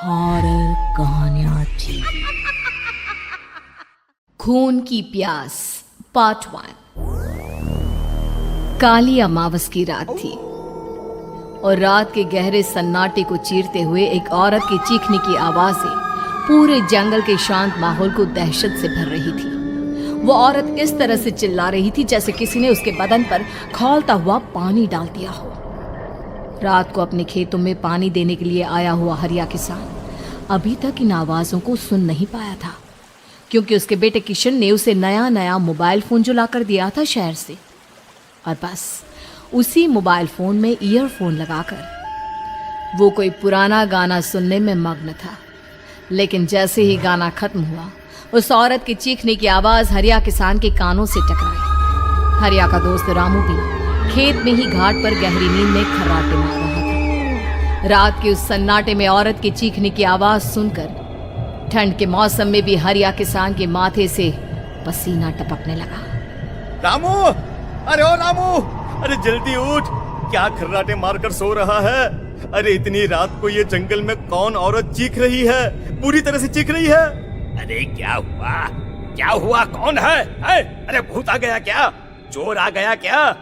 Horror कहानियां थी। खून की प्यास पार्ट 1। काली अमावस की रात थी और रात के गहरे सन्नाटे को चीरते हुए एक औरत के चीखने की आवाजें पूरे जंगल के शांत माहौल को दहशत से भर रही थी। वो औरत इस तरह से चिल्ला रही थी जैसे किसी ने उसके बदन पर खौलता हुआ पानी डाल दिया हो। रात को अपने खेतों में पानी देने के लिए आया हुआ हरिया किसान अभी तक इन आवाज़ों को सुन नहीं पाया था, क्योंकि उसके बेटे किशन ने उसे नया मोबाइल फ़ोन जो लाकर दिया था शहर से, और बस उसी मोबाइल फ़ोन में ईयरफोन लगाकर वो कोई पुराना गाना सुनने में मग्न था। लेकिन जैसे ही गाना खत्म हुआ, उस औरत की चीखने की आवाज़ हरिया किसान के कानों से टकराई। हरिया का दोस्त रामू भी खेत में ही घाट पर गहरी नींद में खर्राटे मार रहा था। रात के उस सन्नाटे में औरत की चीखने की आवाज सुनकर ठंड के मौसम में भी हरिया किसान के माथे से पसीना टपकने लगा। रामू, अरे ओ रामू, अरे जल्दी उठ, क्या खर्राटे मारकर सो रहा है? अरे इतनी रात को ये जंगल में कौन औरत चीख रही है? पूरी तरह से चीख रही है। अरे क्या हुआ? क्या हुआ? कौन है? अरे भूत आ गया क्या? चोर आ गया क्या?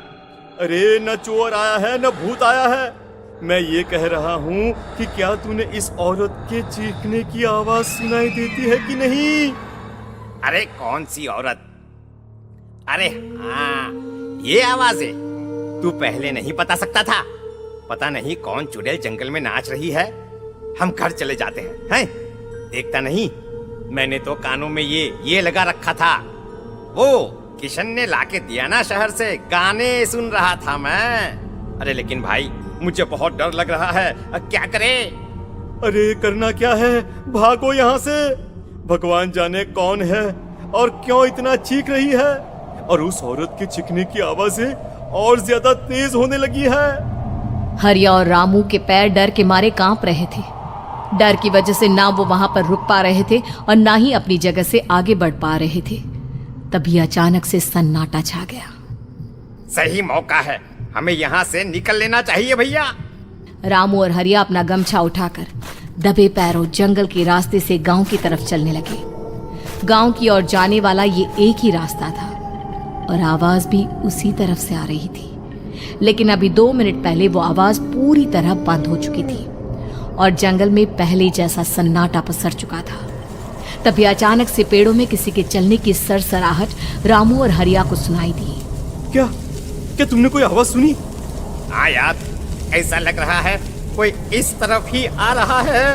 अरे न चोर आया है न भूत आया है। मैं ये कह रहा हूँ कि क्या तूने इस औरत के चीखने की आवाज सुनाई देती है कि नहीं? अरे कौन सी औरत? अरे हाँ, ये आवाज है। तू पहले नहीं बता सकता था? पता नहीं कौन चुड़ैल जंगल में नाच रही है। हम घर चले जाते हैं। देखता नहीं, मैंने तो कानों में ये लगा रखा था। वो किशन ने लाके दिया ना शहर से, गाने सुन रहा था मैं। अरे लेकिन भाई, मुझे बहुत डर लग रहा है। क्या करे? अरे करना क्या है? भागो यहाँ से। भगवान जाने कौन है और क्यों इतना चीख रही है। और उस औरत के चीखने की आवाजें और ज्यादा तेज होने लगी है। हरिया और रामू के पैर डर के मारे कांप रहे थे। डर की वजह से ना वो वहां पर रुक पा रहे थे और ना ही अपनी जगह से आगे बढ़ पा रहे थे। तभी अचानक से सन्नाटा छा गया। सही मौका है, हमें यहाँ से निकल लेना चाहिए भैया। रामू और हरिया अपना गमछा उठाकर दबे पैरों जंगल के रास्ते से गांव की तरफ चलने लगे। गांव की ओर जाने वाला ये एक ही रास्ता था और आवाज भी उसी तरफ से आ रही थी। लेकिन अभी 2 मिनट पहले वो आवाज पूरी तरह बंद हो चुकी थी और जंगल में पहले जैसा सन्नाटा पसर चुका था। तभी अचानक से पेड़ों में किसी के चलने की सरसराहट रामू और हरिया को सुनाई दी। क्या तुमने कोई आवाज सुनी? हाँ यार, ऐसा लग रहा है कोई इस तरफ ही आ रहा है।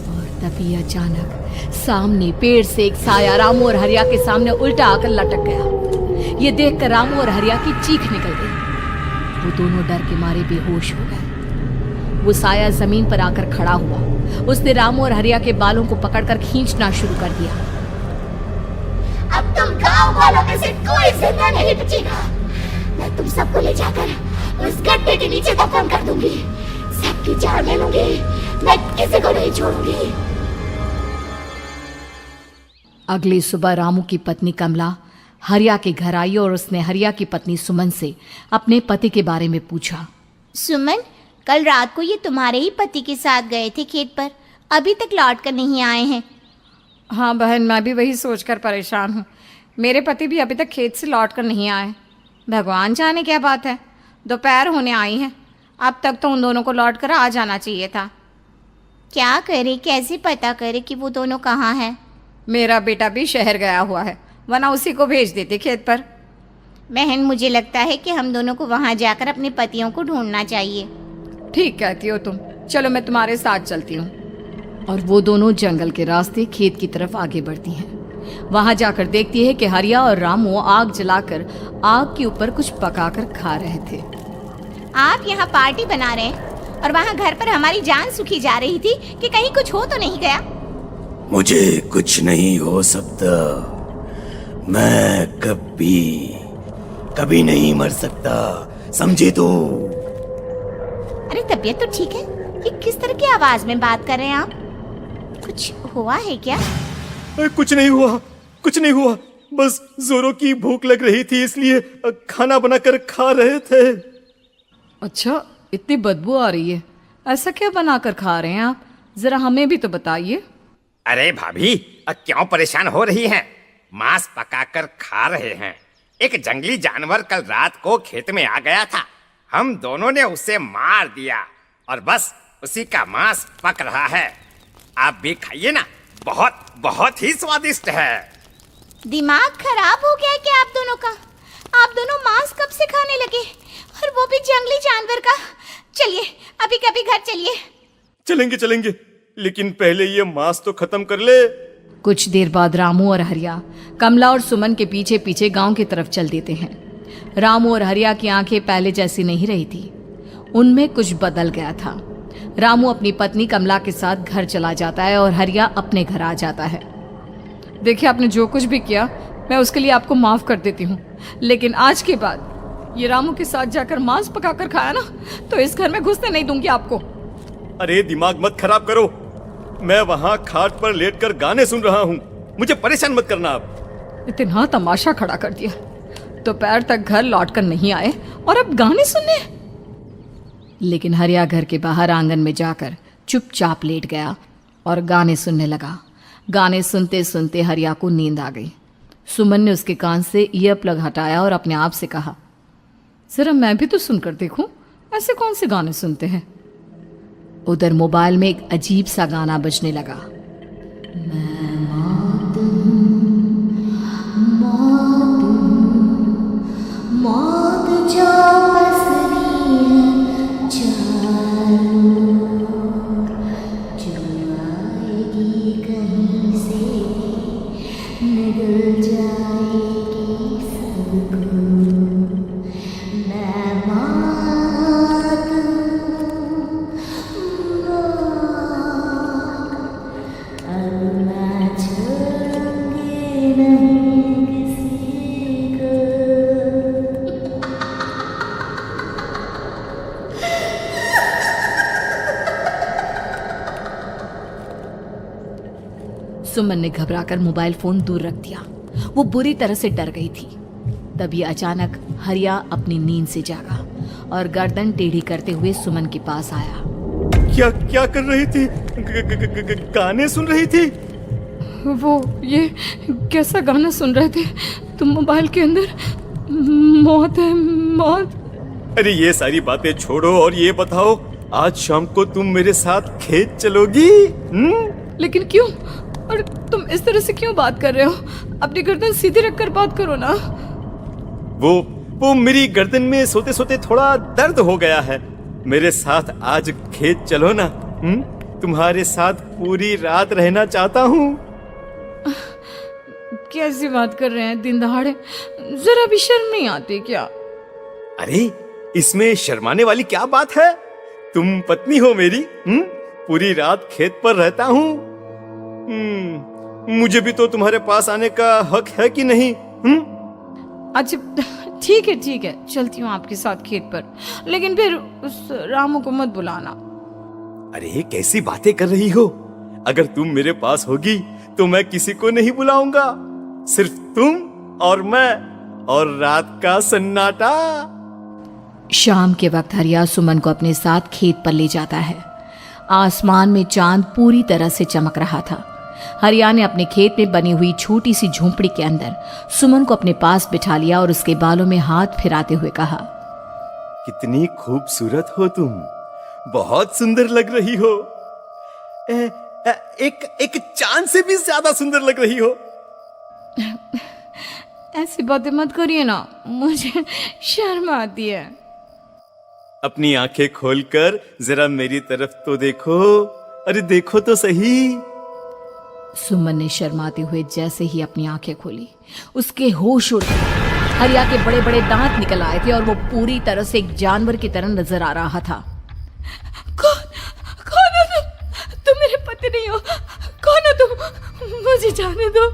और तभी अचानक सामने पेड़ से एक साया रामू और हरिया के सामने उल्टा आकर लटक गया। ये देखकर रामू और हरिया की चीख निकल गई। वो दोनों डर के मारे बेहोश हो गए। वो साया जमीन पर आकर खड़ा हुआ। उसने रामू और हरिया के बालों को पकड़कर खींचना शुरू कर दिया। अब तुम गांव वालों में से कोई जिंदा नहीं बचेगा। मैं तुम सबको ले जाकर उस गड्ढे के नीचे दफन कर दूंगी। सबकी जान ले लूंगी। मैं किसी को नहीं छोड़ूंगी। अगली सुबह रामू की पत्नी कमला हरिया के घर आई और उसने हरिया की पत्नी सुमन से अपने पति के बारे में पूछा। सुमन, कल रात को ये तुम्हारे ही पति के साथ गए थे खेत पर, अभी तक लौट कर नहीं आए हैं। हाँ बहन, मैं भी वही सोचकर परेशान हूँ। मेरे पति भी अभी तक खेत से लौट कर नहीं आए। भगवान जाने क्या बात है, दोपहर होने आई है। अब तक तो उन दोनों को लौट कर आ जाना चाहिए था। क्या करे, कैसे पता करे कि वो दोनों कहाँ हैं? मेरा बेटा भी शहर गया हुआ है, वरना उसी को भेज देते खेत पर। बहन, मुझे लगता है कि हम दोनों को वहाँ जाकर अपने पतियों को ढूंढना चाहिए। ठीक कहती हो तुम, चलो मैं तुम्हारे साथ चलती हूँ। और वो दोनों जंगल के रास्ते खेत की तरफ आगे बढ़ती हैं। वहां जाकर देखती है कि हरिया और रामू आग जलाकर आग के ऊपर कुछ पकाकर खा रहे थे। आप यहाँ पार्टी बना रहे हैं और वहाँ घर पर हमारी जान सुखी जा रही थी कि कहीं कुछ हो तो नहीं गया? मुझे कुछ नहीं हो सकता। मैं कभी नहीं मर सकता, समझे तो? अरे तबीयत तो ठीक है। ये किस तरह की आवाज में बात कर रहे हैं आप? कुछ हुआ है क्या? कुछ नहीं हुआ, बस जोरों की भूख लग रही थी, इसलिए खाना बनाकर खा रहे थे। अच्छा, इतनी बदबू आ रही है, ऐसा क्या बनाकर खा रहे हैं आप? जरा हमें भी तो बताइए। अरे भाभी, क्यों परेशान हो रही हैं? मांस पकाकर खा रहे हैं। एक जंगली जानवर कल रात को खेत में आ गया था। हम दोनों ने उसे मार दिया और बस उसी का मांस पक रहा है। आप भी खाइए ना, बहुत बहुत ही स्वादिष्ट है। दिमाग खराब हो गया है क्या आप दोनों का? आप दोनों मांस कब से खाने लगे, और वो भी जंगली जानवर का? चलिए अभी कभी घर चलिए। चलेंगे चलेंगे, लेकिन पहले ये मांस तो खत्म कर ले। कुछ देर बाद रामू और हरिया कमला और सुमन के पीछे पीछे गांव की तरफ चल देते हैं। रामू और हरिया की आंखें पहले जैसी नहीं रही थी, उनमें कुछ बदल गया था। रामू अपनी पत्नी कमला के साथ घर चला जाता है और हरिया अपने घर आ जाता है। देखिए, आपने जो कुछ भी किया मैं उसके लिए आपको माफ कर देती हूँ, लेकिन आज के बाद ये रामू के साथ जाकर मांस पकाकर खाया ना, तो इस घर में घुसने नहीं दूंगी आपको। अरे दिमाग मत खराब करो, मैं वहां खाट पर लेटकर गाने सुन रहा हूँ, मुझे परेशान मत करना आप। इतना तमाशा खड़ा कर दिया, दोपहर तक घर लौटकर नहीं आए और अब गाने सुनने। लेकिन हरिया घर के बाहर आंगन में जाकर चुपचाप लेट गया और गाने सुनने लगा। गाने सुनते सुनते हरिया को नींद आ गई। सुमन ने उसके कान से ईयर प्लग हटाया और अपने आप से कहा, जरा मैं भी तो सुनकर देखूं, ऐसे कौन से गाने सुनते हैं। उधर मोबाइल में एक अजीब सा गाना बजने लगा। मौत जो पसरी है चारों, जो आएगी कहीं से निकल जाएगी सबको। मैं मौत अब मैं छोड़ूंगी नहीं किसी को। सुमन ने घबराकर मोबाइल फोन दूर रख दिया। वो बुरी तरह से डर गई थी। तभी अचानक हरिया अपनी नींद से जागा और गर्दन टेढ़ी करते हुए सुमन के पास आया। क्या क्या कर रही थी? गाने सुन रही थी? वो ये कैसा गाना सुन रहे थे तुम मोबाइल के अंदर? मौत है, मौत। अरे ये सारी बातें छोड़ो और ये बताओ, आज शाम को तुम मेरे साथ खेत चलोगी? लेकिन क्यों? और तुम इस तरह से क्यों बात कर रहे हो? अपनी गर्दन सीधी रखकर बात करो ना। वो मेरी गर्दन में सोते सोते थोड़ा दर्द हो गया है। मेरे साथ आज खेत चलो ना। तुम्हारे साथ पूरी रात रहना चाहता हूँ। कैसी बात कर रहे हैं दिन दहाड़े? जरा भी शर्म नहीं आती क्या? अरे इसमें शर्माने वाली क्या बात है? तुम पत्नी हो मेरी। पूरी रात खेत पर रहता हूँ। मुझे भी तो तुम्हारे पास आने का हक है कि नहीं? अच्छा ठीक है, चलती हूँ आपके साथ खेत पर, लेकिन फिर उस रामू को मत बुलाना। अरे कैसी बातें कर रही हो? अगर तुम मेरे पास होगी तो मैं किसी को नहीं बुलाऊंगा, सिर्फ तुम और मैं और रात का सन्नाटा। शाम के वक्त हरिया सुमन को अपने साथ खेत पर ले जाता है। आसमान में चांद पूरी तरह से चमक रहा था। हरिया ने अपने खेत में बनी हुई छोटी सी झोंपड़ी के अंदर सुमन को अपने पास बिठा लिया और उसके बालों में हाथ फिराते हुए कहा, कितनी खूबसूरत हो तुम, बहुत सुंदर लग रही हो। एक चांद से भी ज्यादा सुंदर लग रही हो। ऐसी बातें मत करिए ना, मुझे शर्म आती है। अपनी आंखें खोलकर जरा मेरी तरफ तो देखो। अरे देखो तो सही। सुमन ने शर्माते हुए जैसे ही अपनी आंखें खोली, उसके होश उड़ गए। हरिया के बड़े बड़े दांत निकल आए थे और वो पूरी तरह से एक जानवर की तरह नजर आ रहा था। कौन हो तुम मेरे पति नहीं हो। कौन हो तुम? मुझे जाने दो।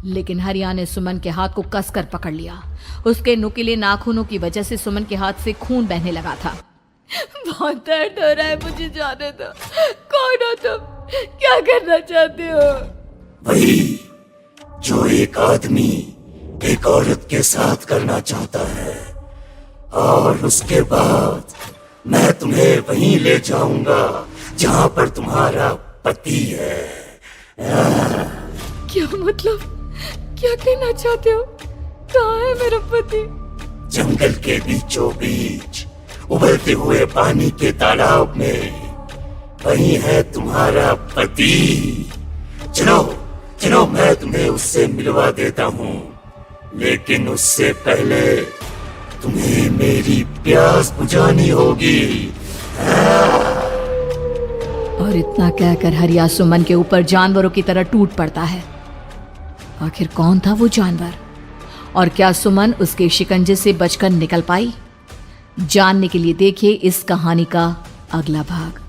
लेकिन हरिया ने सुमन के हाथ को कसकर पकड़ लिया। उसके नुकीले नाखूनों की वजह से सुमन के हाथ से खून बहने लगा था। बहुत दर्द हो रहा है, मुझे जाने दो। कौन हो तुम? क्या करना चाहते हो? वही जो एक आदमी एक औरत के साथ करना चाहता है, और उसके बाद मैं तुम्हें वहीं ले जाऊंगा जहां पर तुम्हारा पति है। क्या मतलब, क्या कहना चाहते हो? कहाँ है मेरा पति? जंगल के बीचों बीच उबलते हुए पानी के तालाब में वहीं है तुम्हारा पति। चलो चलो, मैं तुम्हें उससे मिलवा देता हूँ, लेकिन उससे पहले तुम्हें मेरी प्यास बुझानी होगी। और इतना कहकर हरिया सुमन के ऊपर जानवरों की तरह टूट पड़ता है। आखिर कौन था वो जानवर, और क्या सुमन उसके शिकंजे से बचकर निकल पाई? जानने के लिए देखिए इस कहानी का अगला भाग।